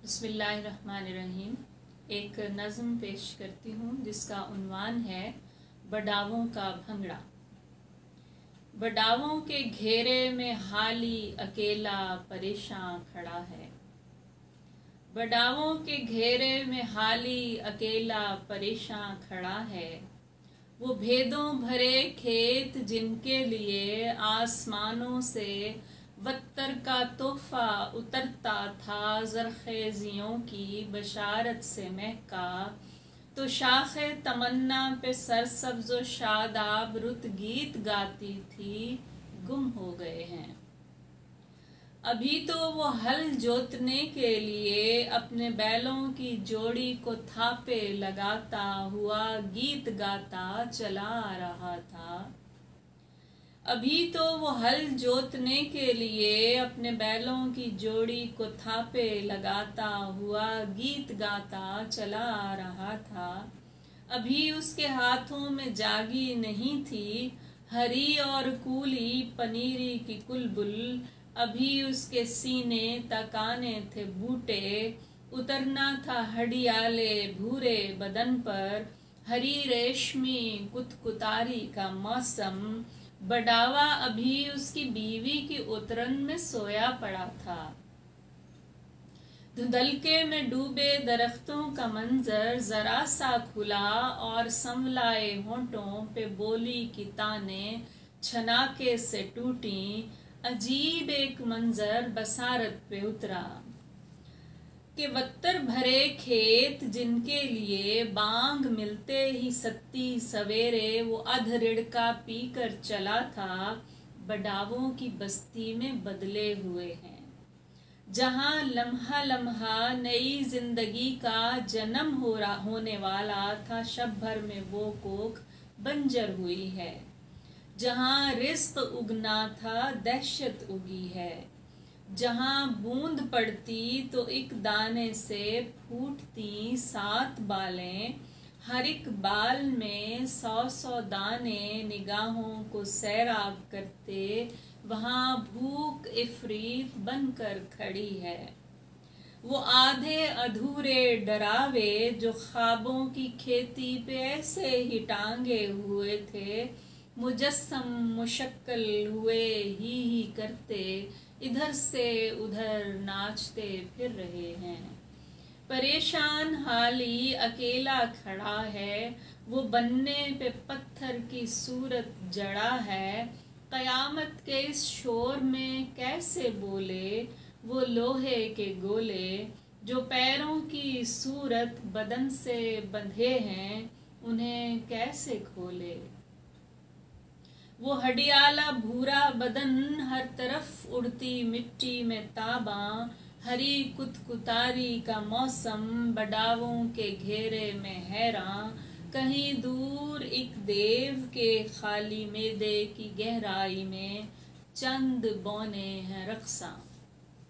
बिस्मिल्लाहिर्रहमानिर्रहीम। एक नज़म पेश करती हूँ जिसका उन्वान है बडावों का भंगड़ा। बडावों के घेरे में हाली अकेला परेशान खड़ा है। बडावों के घेरे में हाली अकेला परेशान खड़ा है। वो भेदों भरे खेत जिनके लिए आसमानों से बत्तर का तोहफा उतरता था, ज़रख़ेज़ियों की बशारत से महका, तो शाखे तमन्ना पे सरसब्ज़ व शादाब रुत गीत गाती थी, गुम हो गए हैं। अभी तो वो हल जोतने के लिए अपने बैलों की जोड़ी को थापे लगाता हुआ गीत गाता चला आ रहा था। अभी तो वो हल जोतने के लिए अपने बैलों की जोड़ी को थापे लगाता हुआ गीत गाता चला आ रहा था। अभी उसके हाथों में जागी नहीं थी हरी और कूली पनीरी की कुलबुल। अभी उसके सीने तक आने थे बूटे, उतरना था हडियाले भूरे बदन पर हरी रेशमी कुतकुतारी का मौसम। बडावा अभी उसकी बीवी की उतरन में सोया पड़ा था। धुंधलके में डूबे दरख्तों का मंजर जरा सा खुला और संवलाए होंठों पे बोली की ताने छनाके से टूटी। अजीब एक मंजर बसारत पे उतरा कि बत्तर भरे खेत जिनके लिए बांग मिलते ही सत्ती सवेरे वो अध रिड़का पीकर चला था, बडावों की बस्ती में बदले हुए हैं। जहां लम्हा लम्हा नई जिंदगी का जन्म होने वाला था, शब भर में वो कोख बंजर हुई है। जहां रिस्क उगना था, दहशत उगी है। जहां बूंद पड़ती तो एक दाने से फूटती 7 बालें, हर एक बाल में 100 दाने निगाहों को सैराब करते वहां भूख इफरीत बनकर खड़ी है। वो आधे अधूरे डरावे जो ख्वाबों की खेती पे ऐसे ही टांगे हुए थे, मुजस्सम मुशक्कल हुए ही करते इधर से उधर नाचते फिर रहे हैं। परेशान हाली अकेला खड़ा है, वो बनने पे पत्थर की सूरत जड़ा है। कयामत के इस शोर में कैसे बोले वो लोहे के गोले, जो पैरों की सूरत बदन से बंधे हैं, उन्हें कैसे खोले। वो हडियाला भूरा बदन हर तरफ उड़ती मिट्टी में ताबा, हरी कुतकुतारी का मौसम बडावों के घेरे में हैरां। कहीं दूर एक देव के खाली मैदे की गहराई में चंद बौने हैं रक्सा।